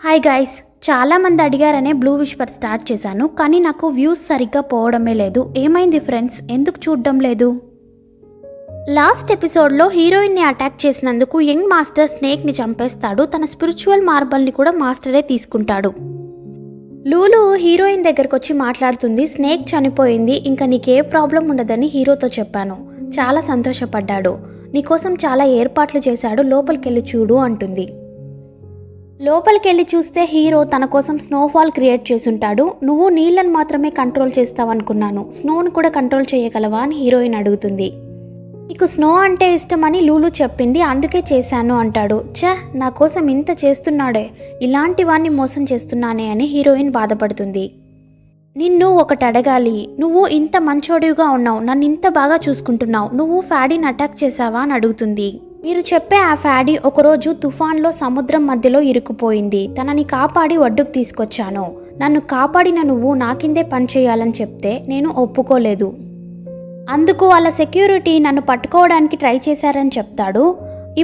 Hi guys, చాలామంది అడిగారనే blue Whisper start చేశాను. కానీ నాకు వ్యూస్ సరిగ్గా పోవడమే లేదు. ఏమైంది ఫ్రెండ్స్, ఎందుకు చూడడం లేదు? లాస్ట్ ఎపిసోడ్లో హీరోయిన్ని అటాక్ చేసినందుకు యంగ్ మాస్టర్ స్నేక్ని చంపేస్తాడు. తన స్పిరిచువల్ మార్బల్ని కూడా మాస్టరే తీసుకుంటాడు. లూలు హీరోయిన్ దగ్గరకు వచ్చి మాట్లాడుతుంది. స్నేక్ చనిపోయింది, ఇంకా నీకే ప్రాబ్లం ఉండదని హీరోతో చెప్పాను. చాలా సంతోషపడ్డాడు. నీకోసం చాలా ఏర్పాట్లు చేశాడు, లోపలికెళ్ళి చూడు అంటుంది. లోపలికెళ్ళి చూస్తే హీరో తన కోసం స్నోఫాల్ క్రియేట్ చేసుంటాడు. నువ్వు నీళ్ళను మాత్రమే కంట్రోల్ చేస్తావనుకున్నాను, స్నోను కూడా కంట్రోల్ చేయగలవా అని హీరోయిన్ అడుగుతుంది. నీకు స్నో అంటే ఇష్టమని లూలు చెప్పింది, అందుకే చేశాను అంటాడు. నా కోసం ఇంత చేస్తున్నాడే, ఇలాంటి వాణ్ణి మోసం చేస్తున్నానే అని హీరోయిన్ బాధపడుతుంది. నిన్ను ఒకటి అడగాలి, నువ్వు ఇంత మంచోడివిగా ఉన్నావు, నన్ను ఇంత బాగా చూసుకుంటున్నావు, నువ్వు ఫ్యాడీని అటాక్ చేశావా అని అడుగుతుంది. మీరు చెప్పే ఆ ఫ్యాడీ ఒకరోజు తుఫాన్లో సముద్రం మధ్యలో ఇరుక్కుపోయింది. తనని కాపాడి ఒడ్డుకు తీసుకొచ్చాను. నన్ను కాపాడిన నువ్వు నాకిందే పని చేయాలని చెప్తే నేను ఒప్పుకోలేదు. అందుకు వాళ్ళ సెక్యూరిటీ నన్ను పట్టుకోవడానికి ట్రై చేశారని చెప్తాడు.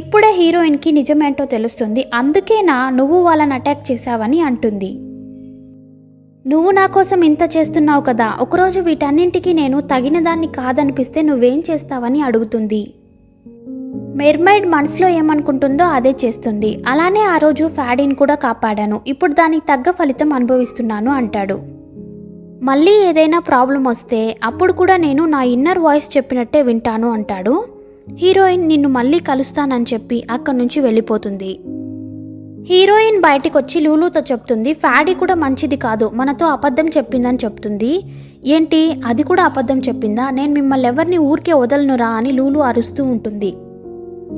ఇప్పుడే హీరోయిన్కి నిజమేంటో తెలుస్తుంది. అందుకేనా నువ్వు వాళ్ళని అటాక్ చేశావని అంటుంది. నువ్వు నా కోసం ఇంత చేస్తున్నావు కదా, ఒకరోజు వీటన్నింటికి నేను తగిన దాన్ని కాదనిపిస్తే నువ్వేం చేస్తావని అడుగుతుంది. మెర్మైడ్ మనసులో ఏమనుకుంటుందో అదే చేస్తుంది. అలానే ఆ రోజు ఫ్యాడీని కూడా కాపాడాను, ఇప్పుడు దానికి తగ్గ ఫలితం అనుభవిస్తున్నాను అంటాడు. మళ్ళీ ఏదైనా ప్రాబ్లం వస్తే అప్పుడు కూడా నేను నా ఇన్నర్ వాయిస్ చెప్పినట్టే వింటాను అంటాడు. హీరోయిన్ నిన్ను మళ్ళీ కలుస్తానని చెప్పి అక్కడి నుంచి వెళ్ళిపోతుంది. హీరోయిన్ బయటికి వచ్చి లూలుతో చెప్తుంది, ఫ్యాడీ కూడా మంచిది కాదు, మనతో అబద్ధం చెప్పిందని చెప్తుంది. ఏంటి, అది కూడా అబద్ధం చెప్పిందా? నేను మిమ్మల్ని ఎవరిని ఊరికే వదలనురా అని లూలు అరుస్తూ ఉంటుంది.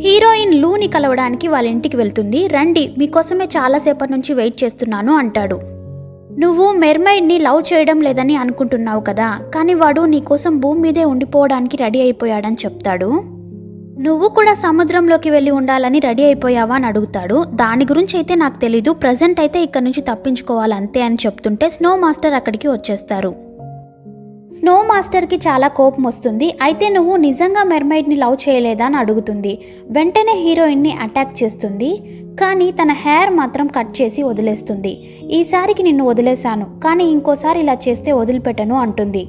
హీరోయిన్ లూని కలవడానికి వాళ్ళ ఇంటికి వెళ్తుంది. రండి, మీకోసమే చాలాసేపటి నుంచి వెయిట్ చేస్తున్నాను అంటాడు. నువ్వు మెర్మైడ్ని లవ్ చేయడం లేదని అనుకుంటున్నావు కదా, కానీ వాడు నీకోసం భూమి మీదే ఉండిపోవడానికి రెడీ అయిపోయాడని చెప్తాడు. నువ్వు కూడా సముద్రంలోకి వెళ్ళి ఉండాలని రెడీ అయిపోయావా అని అడుగుతాడు. దాని గురించి అయితే నాకు తెలీదు, ప్రజెంట్ అయితే ఇక్కడ నుంచి తప్పించుకోవాలంతే అని చెప్తుంటే స్నో మాస్టర్ అక్కడికి వచ్చేస్తారు. స్నో మాస్టర్కి చాలా కోపం వస్తుంది. అయితే నువ్వు నిజంగా మెర్మైడ్ని లవ్ చేయలేదా అని అడుగుతుంది. వెంటనే హీరోయిన్ని అటాక్ చేస్తుంది. కానీ తన హెయిర్ మాత్రం కట్ చేసి వదిలేస్తుంది. ఈసారికి నిన్ను వదిలేశాను, కానీ ఇంకోసారి ఇలా చేస్తే వదిలిపెట్టను అంటుంది.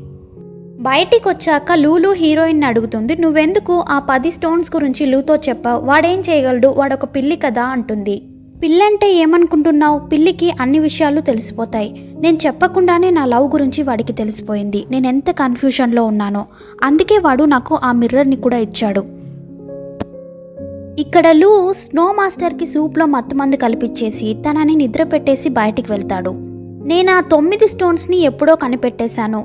బయటికి వచ్చాక లూలు హీరోయిన్ని అడుగుతుంది, నువ్వెందుకు ఆ 10 స్టోన్స్ గురించి లూతో చెప్పావు? వాడేం చేయగలడు, వాడొక పిల్లి కదా అంటుంది. పిల్లంటే ఏమనుకుంటున్నావు? పిల్లికి అన్ని విషయాలు తెలిసిపోతాయి. నేను చెప్పకుండానే నా లవ్ గురించి వాడికి తెలిసిపోయింది. నేను ఎంత కన్ఫ్యూషన్లో ఉన్నానో, అందుకే వాడు నాకు ఆ మిర్రర్ని కూడా ఇచ్చాడు. ఇక్కడ లూ స్నో మాస్టర్కి సూప్లో మత్తుమందు కల్పించేసి తనని నిద్ర పెట్టేసి బయటికి వెళ్తాడు. నేను ఆ 9 స్టోన్స్ని ఎప్పుడో కనిపెట్టేశాను,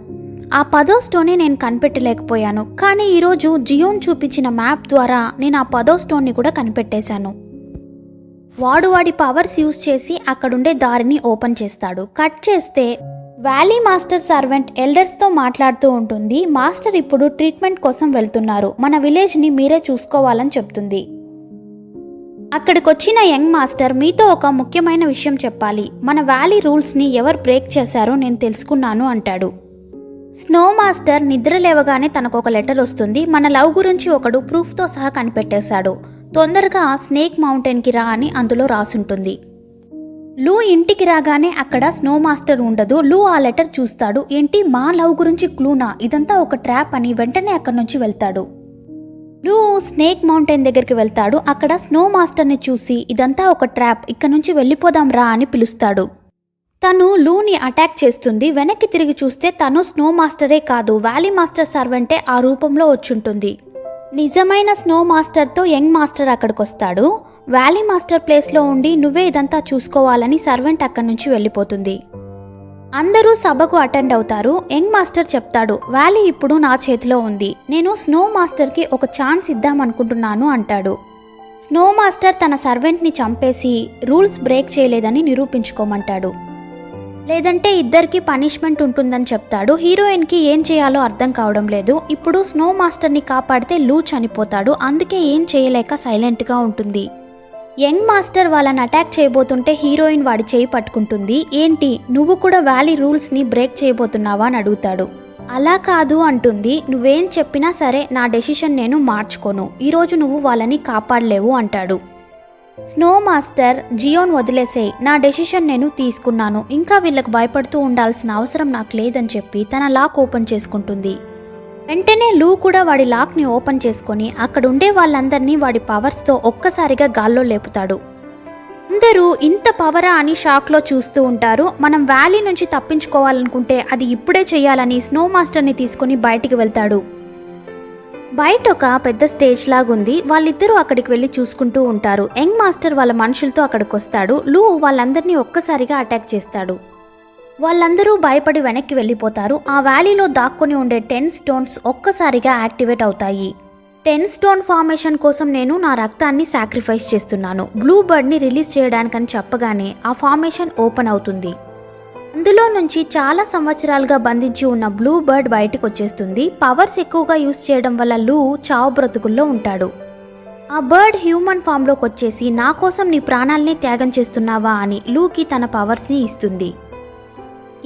ఆ 10వ స్టోన్ని నేను కనిపెట్టలేకపోయాను. కానీ ఈరోజు జియోన్ చూపించిన మ్యాప్ ద్వారా నేను ఆ 10వ స్టోన్ని కూడా కనిపెట్టేశాను. వాడి పవర్స్ యూజ్ చేసి అక్కడుండే దారిని ఓపెన్ చేస్తాడు. కట్ చేస్తే వ్యాలీ మాస్టర్ సర్వెంట్ ఎల్డర్స్తో మాట్లాడుతూ ఉంటుంది. మాస్టర్ ఇప్పుడు ట్రీట్మెంట్ కోసం వెళ్తున్నారు, మన విలేజ్ని మీరే చూసుకోవాలని చెప్తుంది. అక్కడికొచ్చిన యంగ్ మాస్టర్, మీతో ఒక ముఖ్యమైన విషయం చెప్పాలి, మన వ్యాలీ రూల్స్ని ఎవరు బ్రేక్ చేశారో నేను తెలుసుకున్నాను అంటాడు. స్నో మాస్టర్ నిద్ర లేవగానే తనకు ఒక లెటర్ వస్తుంది. మన లవ్ గురించి ఒకడు ప్రూఫ్తో సహా కనిపెట్టేశాడు, తొందరగా స్నేక్ మౌంటైన్కి రా అని అందులో రాసుంటుంది. లూ ఇంటికి రాగానే అక్కడ స్నో మాస్టర్ ఉండదు. లూ ఆ లెటర్ చూస్తాడు. ఏంటి, మా లవ్ గురించి క్లూనా, ఇదంతా ఒక ట్రాప్ అని వెంటనే అక్కడి నుంచి వెళ్తాడు. లూ స్నేక్ మౌంటైన్ దగ్గరికి వెళ్తాడు. అక్కడ స్నో మాస్టర్ని చూసి ఇదంతా ఒక ట్రాప్, ఇక్కడ నుంచి వెళ్ళిపోదాం రా అని పిలుస్తాడు. తను లూని అటాక్ చేస్తుంది. వెనక్కి తిరిగి చూస్తే తను స్నో మాస్టరే కాదు, వ్యాలీ మాస్టర్ సర్వెంటే ఆ రూపంలో వచ్చుంటుంది. నిజమైన స్నో మాస్టర్తో యంగ్ మాస్టర్ అక్కడికి వస్తాడు. వ్యాలీ మాస్టర్ ప్లేస్లో ఉండి నువ్వే ఇదంతా చూసుకోవాలని సర్వెంట్ అక్కడి నుంచి వెళ్ళిపోతుంది. అందరూ సభకు అటెండ్ అవుతారు. యంగ్ మాస్టర్ చెప్తాడు, వ్యాలీ ఇప్పుడు నా చేతిలో ఉంది, నేను స్నో మాస్టర్కి ఒక ఛాన్స్ ఇద్దామనుకుంటున్నాను అంటాడు. స్నో మాస్టర్ తన సర్వెంట్ని చంపేసి రూల్స్ బ్రేక్ చేయలేదని నిరూపించుకోమంటాడు, లేదంటే ఇద్దరికి పనిష్మెంట్ ఉంటుందని చెప్తాడు. హీరోయిన్కి ఏం చేయాలో అర్థం కావడం లేదు. ఇప్పుడు స్నో మాస్టర్ని కాపాడితే లూ చనిపోతాడు, అందుకే ఏం చేయలేక సైలెంట్గా ఉంటుంది. యంగ్ మాస్టర్ వాళ్ళని అటాక్ చేయబోతుంటే హీరోయిన్ వాడి చేయి పట్టుకుంటుంది. ఏంటి, నువ్వు కూడా వ్యాలీ రూల్స్ని బ్రేక్ చేయబోతున్నావా అని అడుగుతాడు. అలా కాదు అంటుంది. నువ్వేం చెప్పినా సరే నా డెసిషన్ నేను మార్చుకోను, ఈరోజు నువ్వు వాళ్ళని కాపాడలేవు అంటాడు. స్నో మాస్టర్, జియోన్ వదిలేసేయ్, నా డెసిషన్ నేను తీసుకున్నాను, ఇంకా వీళ్ళకు భయపడుతూ ఉండాల్సిన అవసరం నాకు లేదని చెప్పి తన లాక్ ఓపెన్ చేసుకుంటుంది. వెంటనే లూ కూడా వాడి లాక్ని ఓపెన్ చేసుకొని అక్కడుండే వాళ్ళందరినీ వాడి పవర్స్తో ఒక్కసారిగా గాల్లో లేపుతాడు. అందరూ ఇంత పవరా అని షాక్లో చూస్తూ ఉంటారు. మనం వ్యాలీ నుంచి తప్పించుకోవాలనుకుంటే అది ఇప్పుడే చేయాలని స్నో మాస్టర్ని తీసుకుని బయటికి వెళ్తాడు. బయట ఒక పెద్ద స్టేజ్ లాగుంది. వాళ్ళిద్దరూ అక్కడికి వెళ్ళి చూసుకుంటూ ఉంటారు. యంగ్ మాస్టర్ వాళ్ళ మనుషులతో అక్కడికి వస్తాడు. లూ వాళ్ళందరినీ ఒక్కసారిగా అటాక్ చేస్తాడు. వాళ్ళందరూ భయపడి వెనక్కి వెళ్ళిపోతారు. ఆ వ్యాలీలో దాక్కుని ఉండే 10 స్టోన్స్ ఒక్కసారిగా యాక్టివేట్ అవుతాయి. 10 స్టోన్ ఫార్మేషన్ కోసం నేను నా రక్తాన్ని సాక్రిఫైస్ చేస్తున్నాను, బ్లూ బర్డ్ని రిలీజ్ చేయడానికని చెప్పగానే ఆ ఫార్మేషన్ ఓపెన్ అవుతుంది. అందులో నుంచి చాలా సంవత్సరాలుగా బంధించి ఉన్న బ్లూ బర్డ్ బయటికి వచ్చేస్తుంది. పవర్స్ ఎక్కువగా యూజ్ చేయడం వల్ల లూ చావు బ్రతుకుల్లో ఉంటాడు. ఆ బర్డ్ హ్యూమన్ ఫామ్లోకి వచ్చేసి నా కోసం నీ ప్రాణాలనే త్యాగం చేస్తున్నావా అని లూకి తన పవర్స్ని ఇస్తుంది.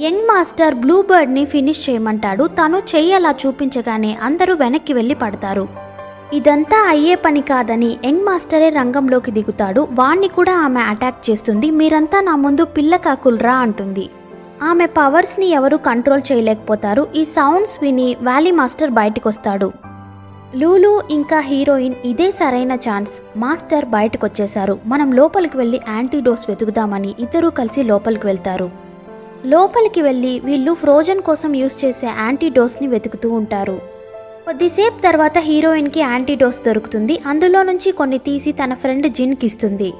యంగ్ మాస్టర్ బ్లూ బర్డ్ని ఫినిష్ చేయమంటాడు. తను చెయ్యలా చూపించగానే అందరూ వెనక్కి వెళ్ళి పడతారు. ఇదంతా అయ్యే పని కాదని యంగ్ మాస్టరే రంగంలోకి దిగుతాడు. వాణ్ణి కూడా ఆమె అటాక్ చేస్తుంది. మీరంతా నా ముందు పిల్ల కాకుల్రా అంటుంది. ఆమె పవర్స్ని ఎవరు కంట్రోల్ చేయలేకపోతారు. ఈ సౌండ్స్ విని వ్యాలీ మాస్టర్ బయటకొస్తాడు. లూలు ఇంకా హీరోయిన్ ఇదే సరైన ఛాన్స్, మాస్టర్ బయటకొచ్చేశారు, మనం లోపలికి వెళ్ళి యాంటీడోస్ వెతుకుదామని ఇద్దరూ కలిసి లోపలికి వెళ్తారు. లోపలికి వెళ్ళి వీళ్ళు ఫ్రోజన్ కోసం యూజ్ చేసే యాంటీడోస్ని వెతుకుతూ ఉంటారు. కొద్దిసేపు తర్వాత హీరోయిన్కి యాంటీడోస్ దొరుకుతుంది. అందులో నుంచి కొన్ని తీసి తన ఫ్రెండ్ జిన్కి ఇస్తుంది.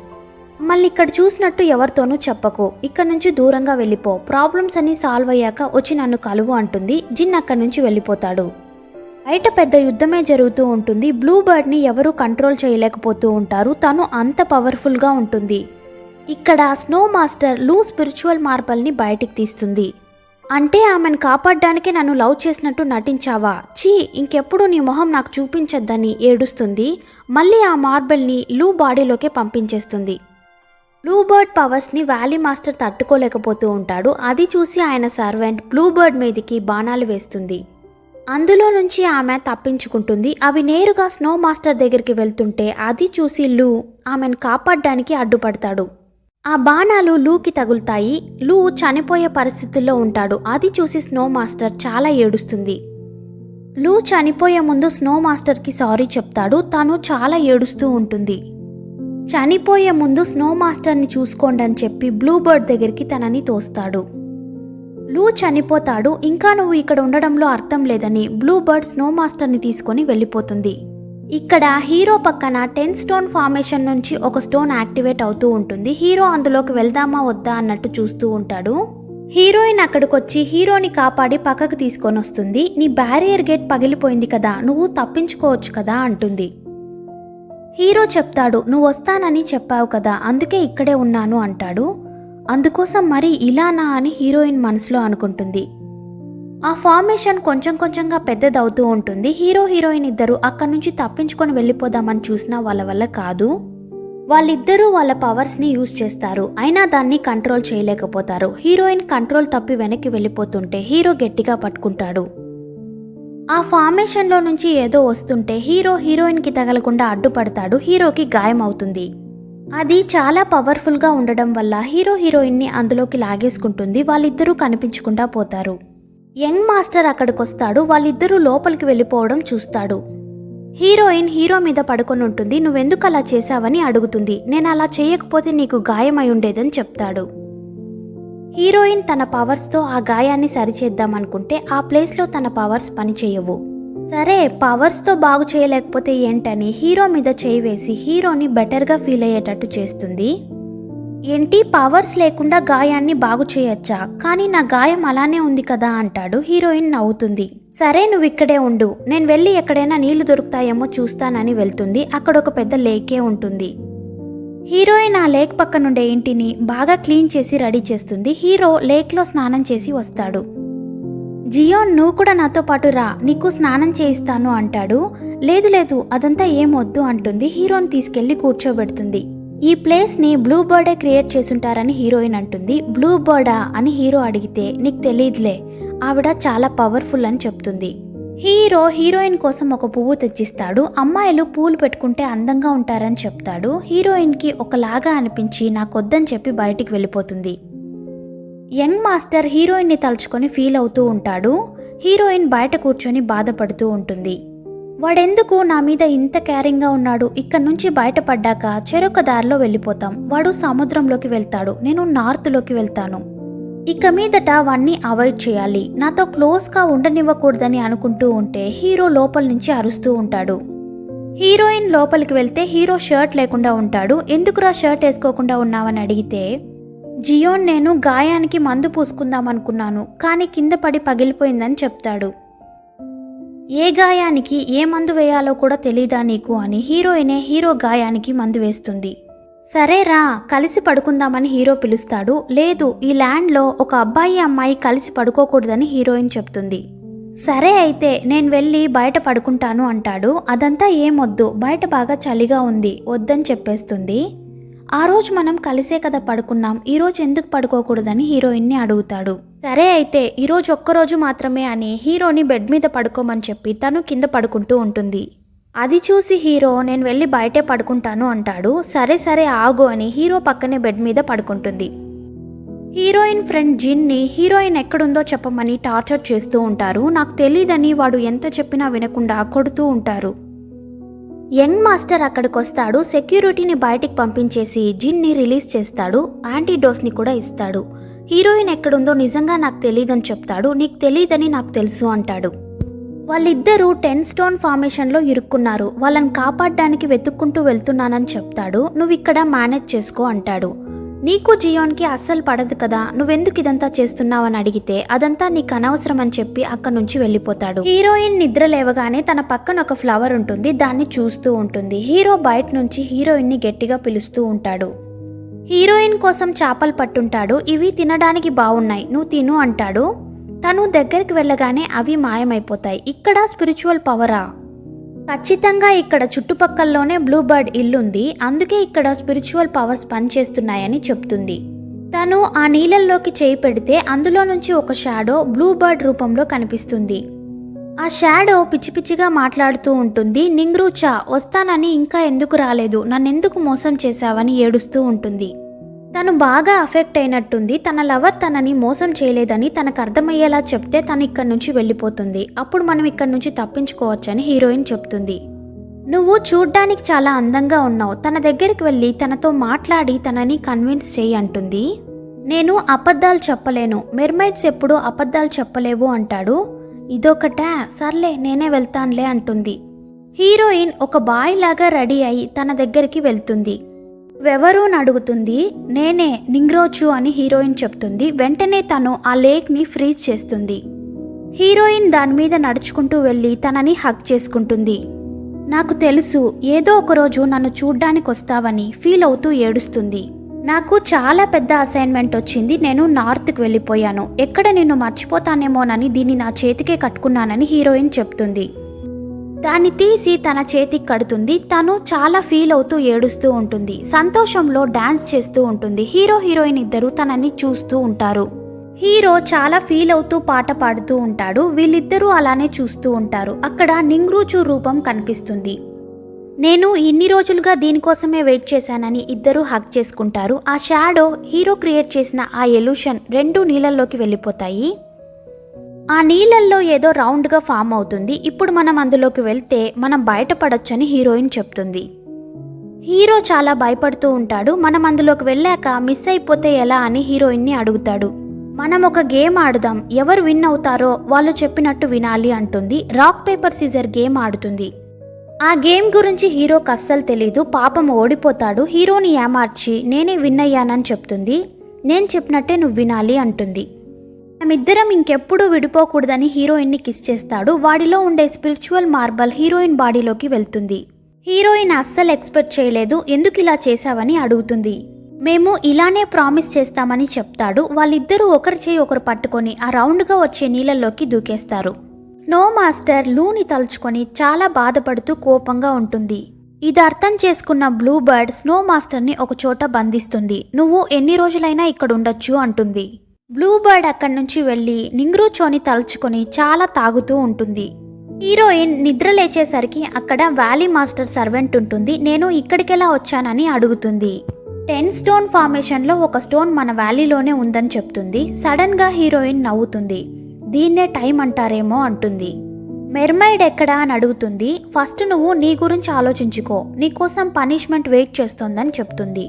మళ్ళీ ఇక్కడ చూసినట్టు ఎవరితోనూ చెప్పకు, ఇక్కడ నుంచి దూరంగా వెళ్ళిపో, ప్రాబ్లమ్స్ అన్నీ సాల్వ్ అయ్యాక వచ్చి నన్ను కలువు అంటుంది. జిన్ అక్కడి నుంచి వెళ్ళిపోతాడు. బయట పెద్ద యుద్ధమే జరుగుతూ ఉంటుంది. బ్లూ బర్డ్ని ఎవరూ కంట్రోల్ చేయలేకపోతూ ఉంటారు. తను అంత పవర్ఫుల్గా ఉంటుంది. ఇక్కడ స్నో మాస్టర్ లూ స్పిరిచువల్ మార్బల్ని బయటికి తీస్తుంది. అంటే ఆమెను కాపాడడానికే నన్ను లవ్ చేసినట్టు నటించావా, చీ, ఇంకెప్పుడు నీ మొహం నాకు చూపించొద్దని ఏడుస్తుంది. మళ్ళీ ఆ మార్బల్ని లూ బాడీలోకే పంపించేస్తుంది. బ్లూ బర్డ్ పవర్స్ని వ్యాలీ మాస్టర్ తట్టుకోలేకపోతూ ఉంటాడు. అది చూసి ఆయన సర్వెంట్ బ్లూ బర్డ్ మీదికి బాణాలు వేస్తుంది. అందులో నుంచి ఆమె తప్పించుకుంటుంది. అవి నేరుగా స్నో మాస్టర్ దగ్గరికి వెళ్తుంటే అది చూసి లూ ఆమెను కాపాడడానికి అడ్డుపడతాడు. ఆ బాణాలు లూకి తగులుతాయి. లూ చనిపోయే పరిస్థితుల్లో ఉంటాడు. అది చూసి స్నో మాస్టర్ చాలా ఏడుస్తుంది. లూ చనిపోయే ముందు స్నో మాస్టర్కి సారీ చెప్తాడు. తను చాలా ఏడుస్తూ ఉంటుంది. చనిపోయే ముందు స్నో మాస్టర్ని చూసుకోండి అని చెప్పి బ్లూ బర్డ్ దగ్గరికి తనని తోస్తాడు. లూ చనిపోతాడు. ఇంకా నువ్వు ఇక్కడ ఉండడంలో అర్థం లేదని బ్లూ బర్డ్ స్నో మాస్టర్ని తీసుకొని వెళ్ళిపోతుంది. ఇక్కడ హీరో పక్కన 10 స్టోన్ ఫార్మేషన్ నుంచి ఒక స్టోన్ యాక్టివేట్ అవుతూ ఉంటుంది. హీరో అందులోకి వెళ్దామా వద్దా అన్నట్టు చూస్తూ ఉంటాడు. హీరోయిన్ అక్కడికొచ్చి హీరోని కాపాడి పక్కకు తీసుకొని వస్తుంది. నీ బ్యారియర్ గేట్ పగిలిపోయింది కదా, నువ్వు తప్పించుకోవచ్చు కదా అంటుంది. హీరో చెప్తాడు, నువ్వు వస్తానని చెప్పావు కదా, అందుకే ఇక్కడే ఉన్నాను అంటాడు. అందుకోసం మరి ఇలానా అని హీరోయిన్ మనసులో అనుకుంటుంది. ఆ ఫార్మేషన్ కొంచెం కొంచెంగా పెద్దదవుతూ ఉంటుంది. హీరోయిన్ ఇద్దరు అక్కడి నుంచి తప్పించుకొని వెళ్ళిపోదామని చూసినా వాళ్ళ వల్ల కాదు. వాళ్ళిద్దరూ వాళ్ళ పవర్స్ని యూజ్ చేస్తారు. అయినా దాన్ని కంట్రోల్ చేయలేకపోతారు. హీరోయిన్ కంట్రోల్ తప్పి వెనక్కి వెళ్ళిపోతుంటే హీరో గట్టిగా పట్టుకుంటాడు. ఆ ఫార్మేషన్లో నుంచి ఏదో వస్తుంటే హీరోయిన్కి తగలకుండా అడ్డుపడతాడు. హీరోకి గాయం అవుతుంది. అది చాలా పవర్ఫుల్గా ఉండడం వల్ల హీరోయిన్ని అందులోకి లాగేసుకుంటుంది. వాళ్ళిద్దరూ కనిపించకుండా పోతారు. యంగ్ మాస్టర్ అక్కడికొస్తాడు. వాళ్ళిద్దరూ లోపలికి వెళ్ళిపోవడం చూస్తాడు. హీరోయిన్ హీరో మీద పడుకొని ఉంటుంది. నువ్వెందుకు అలా చేశావని అడుగుతుంది. నేను అలా చేయకపోతే నీకు గాయం అయి ఉండేదని చెప్తాడు. హీరోయిన్ తన పవర్స్తో ఆ గాయాన్ని సరిచేద్దామనుకుంటే ఆ ప్లేస్లో తన పవర్స్ పనిచేయవు. సరే, పవర్స్తో బాగు చేయలేకపోతే ఏంటని హీరో మీద చేయి వేసి హీరోని బెటర్గా ఫీల్ అయ్యేటట్టు చేస్తుంది. ఏంటి, పవర్స్ లేకుండా గాయాన్ని బాగు చేయొచ్చా, కానీ నా గాయం అలానే ఉంది కదా అంటాడు. హీరోయిన్ నవ్వుతుంది. సరే, నువ్వు ఇక్కడే ఉండు, నేను వెళ్ళి ఎక్కడైనా నీళ్లు దొరుకుతాయేమో చూస్తానని వెళ్తుంది. అక్కడ ఒక పెద్ద లేకే ఉంటుంది. హీరోయిన్ ఆ లేక్ పక్కనుండే ఇంటిని బాగా క్లీన్ చేసి రెడీ చేస్తుంది. హీరో లేక్లో స్నానం చేసి వస్తాడు. జియోన్, నువ్వు కూడా నాతో పాటు రా, నీకు స్నానం చేయిస్తాను అంటాడు. లేదు అదంతా ఏమొద్దు అంటుంది. హీరోని తీసుకెళ్లి కూర్చోబెడుతుంది. ఈ ప్లేస్ని బ్లూ బర్డే క్రియేట్ చేసుంటారని హీరోయిన్ అంటుంది. బ్లూ బర్డా అని హీరో అడిగితే నీకు తెలియదులే, ఆవిడ చాలా పవర్ఫుల్ అని చెప్తుంది. హీరో హీరోయిన్ కోసం ఒక పువ్వు తెచ్చిస్తాడు. అమ్మాయిలు పూలు పెట్టుకుంటే అందంగా ఉంటారని చెప్తాడు. హీరోయిన్కి ఒకలాగా అనిపించి నాకొద్దని చెప్పి బయటికి వెళ్ళిపోతుంది. యంగ్ మాస్టర్ హీరోయిన్ని తలుచుకొని ఫీల్ అవుతూ ఉంటాడు. హీరోయిన్ బయట కూర్చొని బాధపడుతూ ఉంటుంది. వాడెందుకు నా మీద ఇంత కేరింగ్గా ఉన్నాడు, ఇక్కడ నుంచి బయటపడ్డాక చెరొక దారిలో వెళ్ళిపోతాం. వాడు సముద్రంలోకి వెళ్తాడు, నేను నార్త్లోకి వెళ్తాను. ఇక మీదట వాణ్ణి అవాయిడ్ చేయాలి, నాతో క్లోజ్గా ఉండనివ్వకూడదని అనుకుంటూ ఉంటే హీరో లోపల నుంచి అరుస్తూ ఉంటాడు. హీరోయిన్ లోపలికి వెళ్తే హీరో షర్ట్ లేకుండా ఉంటాడు. ఎందుకురా షర్ట్ వేసుకోకుండా ఉన్నావని అడిగితే, జియోన్ నేను గాయానికి మందు పూసుకుందాం అనుకున్నాను, కానీ కింద పడి పగిలిపోయిందని చెప్తాడు. ఏ గాయానికి ఏ మందు వేయాలో కూడా తెలీదా నీకు అని హీరోయినే హీరో గాయానికి మందు వేస్తుంది. సరేరా కలిసి పడుకుందామని హీరో పిలుస్తాడు. లేదు, ఈ ల్యాండ్లో ఒక అబ్బాయి అమ్మాయి కలిసి పడుకోకూడదని హీరోయిన్ చెప్తుంది. సరే అయితే నేను వెళ్ళి బయట పడుకుంటాను అంటాడు. అదంతా ఏమొద్దు, బయట బాగా చలిగా ఉంది, వద్దని చెప్పేస్తుంది. ఆ రోజు మనం కలిసే కదా పడుకున్నాం, ఈరోజు ఎందుకు పడుకోకూడదని హీరోయిన్ని అడుగుతాడు. సరే అయితే ఈరోజు ఒక్కరోజు మాత్రమే అని హీరోని బెడ్ మీద పడుకోమని చెప్పి తను కింద పడుకుంటూ ఉంటుంది. అది చూసి హీరో నేను వెళ్ళి బయటే పడుకుంటాను అంటాడు. సరే సరే ఆగు అని హీరో పక్కనే బెడ్ మీద పడుకుంటుంది. హీరోయిన్ ఫ్రెండ్ జిన్ని హీరోయిన్ ఎక్కడుందో చెప్పమని టార్చర్ చేస్తూ ఉంటారు. నాకు తెలీదని వాడు ఎంత చెప్పినా వినకుండా కొడుతూ ఉంటారు. యంగ్ మాస్టర్ అక్కడికి వస్తాడు. సెక్యూరిటీని బయటికి పంపించేసి జిన్ని రిలీజ్ చేస్తాడు. యాంటీడోస్ని కూడా ఇస్తాడు. హీరోయిన్ ఎక్కడుందో నిజంగా నాకు తెలియదని చెప్తాడు. నీకు తెలియదని నాకు తెలుసు అంటాడు. వాళ్ళిద్దరూ 10 స్టోన్ ఫార్మేషన్లో ఇరుక్కున్నారు. వాళ్ళని కాపాడడానికి వెతుక్కుంటూ వెళ్తున్నానని చెప్తాడు. నువ్వు ఇక్కడ మేనేజ్ చేసుకో అంటాడు. నీకు జియోన్కి అస్సలు పడదు కదా, నువ్వెందుకు ఇదంతా చేస్తున్నావని అడిగితే అదంతా నీకు అనవసరం అని చెప్పి అక్కడి నుంచి వెళ్ళిపోతాడు. హీరోయిన్ నిద్ర లేవగానే తన పక్కన ఒక ఫ్లవర్ ఉంటుంది, దాన్ని చూస్తూ ఉంటుంది. హీరో బయట నుంచి హీరోయిన్ని గట్టిగా పిలుస్తూ ఉంటాడు. హీరోయిన్ కోసం చేపలు పట్టుంటాడు. ఇవి తినడానికి బాగున్నాయి, నువ్వు తిను అంటాడు. తను దగ్గరికి వెళ్ళగానే అవి మాయమైపోతాయి. ఇక్కడ స్పిరిచువల్ పవరా? ఖచ్చితంగా ఇక్కడ చుట్టుపక్కల్లోనే బ్లూ బర్డ్ ఇల్లుంది, అందుకే ఇక్కడ స్పిరిచువల్ పవర్స్ పనిచేస్తున్నాయని చెప్తుంది. తను ఆ నీళ్ళల్లోకి చేయి పెడితే అందులో నుంచి ఒక షాడో బ్లూ బర్డ్ రూపంలో కనిపిస్తుంది. ఆ షాడో పిచ్చి పిచ్చిగా మాట్లాడుతూ ఉంటుంది. నింగ్రూచా వస్తానని ఇంకా ఎందుకు రాలేదు, నన్నెందుకు మోసం చేశావని ఏడుస్తూ ఉంటుంది. తను బాగా అఫెక్ట్ అయినట్టుంది. తన లవర్ తనని మోసం చేయలేదని తనకు అర్థమయ్యేలా చెప్తే తను ఇక్కడి నుంచి వెళ్ళిపోతుంది. అప్పుడు మనం ఇక్కడి నుంచి తప్పించుకోవచ్చని హీరోయిన్ చెప్తుంది. నువ్వు చూడ్డానికి చాలా అందంగా ఉన్నావు, తన దగ్గరికి వెళ్ళి తనతో మాట్లాడి తనని కన్విన్స్ చేయి అంటుంది. నేను అబద్ధాలు చెప్పలేను, మెర్మైడ్స్ ఎప్పుడూ అబద్ధాలు చెప్పలేవు అంటాడు. ఇదొకటా, సర్లే నేనే వెళ్తానులే అంటుంది. హీరోయిన్ ఒక బాయ్ లాగా రెడీ అయి తన దగ్గరికి వెళ్తుంది. వెవరు అని అడుగుతుంది. నేనే నింగ్రోచు అని హీరోయిన్ చెప్తుంది. వెంటనే తను ఆ లేక్ని ఫ్రీజ్ చేస్తుంది. హీరోయిన్ దాని మీద నడుచుకుంటూ వెళ్ళి తనని హగ్ చేసుకుంటుంది. నాకు తెలుసు ఏదో ఒకరోజు నన్ను చూడ్డానికి వస్తావని ఫీల్ అవుతూ ఏడుస్తుంది. నాకు చాలా పెద్ద అసైన్మెంట్ వచ్చింది, నేను నార్త్కి వెళ్ళిపోయాను, ఎక్కడ నిన్ను మర్చిపోతానేమోనని దీన్ని నా చేతికే కట్టుకున్నానని హీరోయిన్ చెప్తుంది. దాన్ని తీసి తన చేతికి కడుతుంది. తను చాలా ఫీల్ అవుతూ ఏడుస్తూ ఉంటుంది. సంతోషంలో డాన్స్ చేస్తూ ఉంటుంది. హీరో హీరోయిన్ ఇద్దరు తనని చూస్తూ ఉంటారు. హీరో చాలా ఫీల్ అవుతూ పాట పాడుతూ ఉంటాడు. వీళ్ళిద్దరూ అలానే చూస్తూ ఉంటారు. అక్కడ నింగ్రూచు రూపం కనిపిస్తుంది. నేను ఇన్ని రోజులుగా దీనికోసమే వెయిట్ చేశానని ఇద్దరూ హగ్ చేసుకుంటారు. ఆ షాడో హీరో క్రియేట్ చేసిన ఆ ఎల్యూషన్ రెండు నీళ్ళల్లోకి వెళ్ళిపోతాయి. ఆ నీళ్ళల్లో ఏదో రౌండ్గా ఫామ్ అవుతుంది. ఇప్పుడు మనం అందులోకి వెళ్తే మనం బయటపడొచ్చని హీరోయిన్ చెప్తుంది. హీరో చాలా భయపడుతూ ఉంటాడు. మనం అందులోకి వెళ్ళాక మిస్ అయిపోతే ఎలా అని హీరోయిన్ని అడుగుతాడు. మనం ఒక గేమ్ ఆడుదాం, ఎవరు విన్ అవుతారో వాళ్ళు చెప్పినట్టు వినాలి అంటుంది. రాక్ పేపర్ సీజర్ గేమ్ ఆడుతుంది. ఆ గేమ్ గురించి హీరోకి అస్సలు తెలీదు. పాపం ఓడిపోతాడు. హీరోని ఏమార్చి నేనే విన్ అయ్యానని చెప్తుంది. నేను చెప్పినట్టే నువ్వు వినాలి అంటుంది. మనమిద్దరం ఇంకెప్పుడు విడిపోకూడదని హీరోయిన్ని కిస్ చేస్తాడు. వాడిలో ఉండే స్పిరిచువల్ మార్బల్ హీరోయిన్ బాడీలోకి వెళ్తుంది. హీరోయిన్ అస్సలు ఎక్స్పెక్ట్ చేయలేదు. ఎందుకు ఇలా చేశావని అడుగుతుంది. మేము ఇలానే ప్రామిస్ చేస్తామని చెప్తాడు. వాళ్ళిద్దరూ ఒకరి చేయి ఒకరు పట్టుకొని ఆ రౌండ్గా వచ్చే నీళ్ళల్లోకి దూకేస్తారు. స్నో మాస్టర్ లూని తలుచుకొని చాలా బాధపడుతూ కోపంగా ఉంటుంది. ఇది అర్థం చేసుకున్న బ్లూ బర్డ్ స్నో మాస్టర్ని ఒక చోట బంధిస్తుంది. నువ్వు ఎన్ని రోజులైనా ఇక్కడ ఉండొచ్చు అంటుంది. బ్లూ బర్డ్ అక్కడి నుంచి వెళ్ళి నింగ్రూచోని తలుచుకొని చాలా తాగుతూ ఉంటుంది. హీరోయిన్ నిద్ర లేచేసరికి అక్కడ వ్యాలీ మాస్టర్ సర్వెంట్ ఉంటుంది. నేను ఇక్కడికెలా వచ్చానని అడుగుతుంది. 10 స్టోన్ ఫార్మేషన్లో ఒక స్టోన్ మన వ్యాలీలోనే ఉందని చెప్తుంది. సడన్గా హీరోయిన్ నవ్వుతుంది. దీన్నే టైం అంటారేమో అంటుంది. మెర్మైడ్ ఎక్కడా అని అడుగుతుంది. ఫస్ట్ నువ్వు నీ గురించి ఆలోచించుకో, నీకోసం పనిష్మెంట్ వెయిట్ చేస్తోందని చెప్తుంది.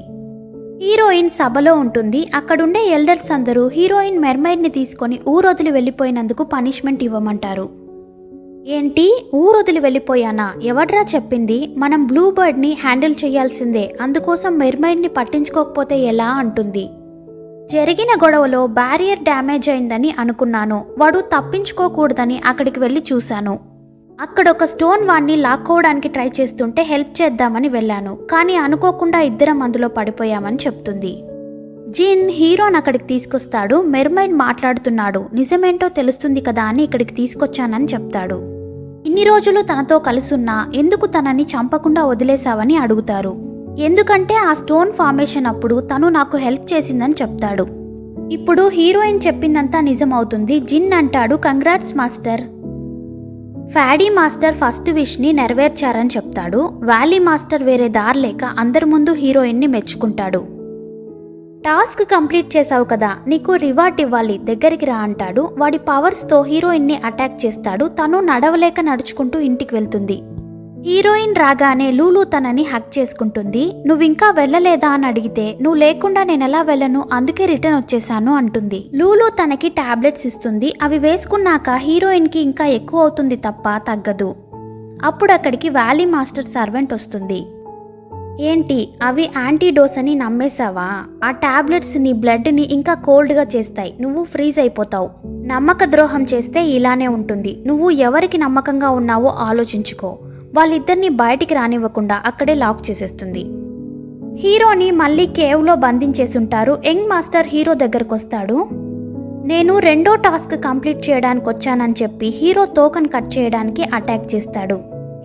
హీరోయిన్ సభలో ఉంటుంది. అక్కడుండే ఎల్డర్స్ అందరూ హీరోయిన్ మెర్మైడ్ని తీసుకొని ఊరొదిలి వెళ్ళిపోయినందుకు పనిష్మెంట్ ఇవ్వమంటారు. ఏంటి, ఊరొదిలి వెళ్ళిపోయానా? ఎవడ్రా చెప్పింది? మనం బ్లూ బర్డ్ని హ్యాండిల్ చేయాల్సిందే, అందుకోసం మెర్మైడ్ని పట్టించుకోకపోతే ఎలా అంటుంది. జరిగిన గొడవలో బ్యారియర్ డ్యామేజ్ అయిందని అనుకున్నాను. వాడు తప్పించుకోకూడదని అక్కడికి వెళ్ళి చూశాను. అక్కడొక స్టోన్ వాడిని లాక్కోవడానికి ట్రై చేస్తుంటే హెల్ప్ చేద్దామని వెళ్ళాను. కానీ అనుకోకుండా ఇద్దరం అందులో పడిపోయామని చెప్తుంది. జిన్ హీరోని అక్కడికి తీసుకొస్తాడు. మెర్మైడ్ మాట్లాడుతున్నాడు. నిజమేంటో తెలుస్తుంది కదా అని ఇక్కడికి తీసుకొచ్చానని చెప్తాడు. ఇన్ని రోజులు తనతో కలుసున్నా ఎందుకు తనని చంపకుండా వదిలేశావని అడుగుతారు. ఎందుకంటే ఆ స్టోన్ ఫార్మేషన్ అప్పుడు తను నాకు హెల్ప్ చేసిందని చెప్తాడు. ఇప్పుడు హీరోయిన్ చెప్పిందంతా నిజమవుతుంది. జిన్ అంటాడు, కంగ్రాట్స్ మాస్టర్. ఫ్యాడీ మాస్టర్ ఫస్ట్ విష్ని నెరవేర్చారని చెప్తాడు. వ్యాలీ మాస్టర్ వేరే దారి లేక అందరి ముందు హీరోయిన్ని మెచ్చుకుంటాడు. టాస్క్ కంప్లీట్ చేసావు కదా, నీకు రివార్డ్ ఇవ్వాలి, దగ్గరికి రా అంటాడు. వాడి పవర్స్తో హీరోయిన్ని అటాక్ చేస్తాడు. తను నడవలేక నడుచుకుంటూ ఇంటికి వెళ్తుంది. హీరోయిన్ రాగానే లూలు తనని హక్ చేసుకుంటుంది. నువ్వింకా వెళ్ళలేదా అని అడిగితే, నువ్వు లేకుండా నేనెలా వెళ్ళను, అందుకే రిటర్న్ వచ్చేసాను అంటుంది. లూలు తనకి టాబ్లెట్స్ ఇస్తుంది. అవి వేసుకున్నాక హీరోయిన్కి ఇంకా ఎక్కువ అవుతుంది తప్ప తగ్గదు. అప్పుడు అక్కడికి వ్యాలీ మాస్టర్ సర్వెంట్ వస్తుంది. ఏంటి, అవి యాంటీడోస్ అని నమ్మేశావా? ఆ టాబ్లెట్స్ నీ బ్లడ్ని ఇంకా కోల్డ్గా చేస్తాయి, నువ్వు ఫ్రీజ్ అయిపోతావు. నమ్మక ద్రోహం చేస్తే ఇలానే ఉంటుంది. నువ్వు ఎవరికి నమ్మకంగా ఉన్నావో ఆలోచించుకో. వాళ్ళిద్దరిని బయటికి రానివ్వకుండా అక్కడే లాక్ చేసేస్తుంది. హీరోని మళ్ళీ కేవ్లో బంధించేసుంటారు. యంగ్ మాస్టర్ హీరో దగ్గరకు వస్తాడు. నేను 2వ టాస్క్ కంప్లీట్ చేయడానికి వచ్చానని చెప్పి హీరో తోకను కట్ చేయడానికి అటాక్ చేస్తాడు.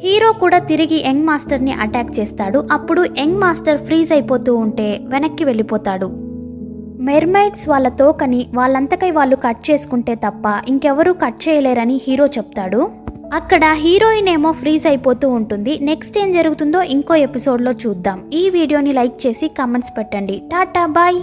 హీరో కూడా తిరిగి యంగ్ మాస్టర్ని అటాక్ చేస్తాడు. అప్పుడు యంగ్ మాస్టర్ ఫ్రీజ్ అయిపోతూ ఉంటే వెనక్కి వెళ్ళిపోతాడు. మెర్మైడ్స్ వాళ్ళ తోకని వాళ్ళంతకై వాళ్ళు కట్ చేసుకుంటే తప్ప ఇంకెవరూ కట్ చేయలేరని హీరో చెప్తాడు. అక్కడ హీరోయిన్ ఏమో ఫ్రీజ్ అయిపోతూ ఉంటుంది. నెక్స్ట్ ఏం జరుగుతుందో ఇంకో ఎపిసోడ్లో చూద్దాం. ఈ వీడియోని లైక్ చేసి కామెంట్స్ పెట్టండి. టాటా బాయ్.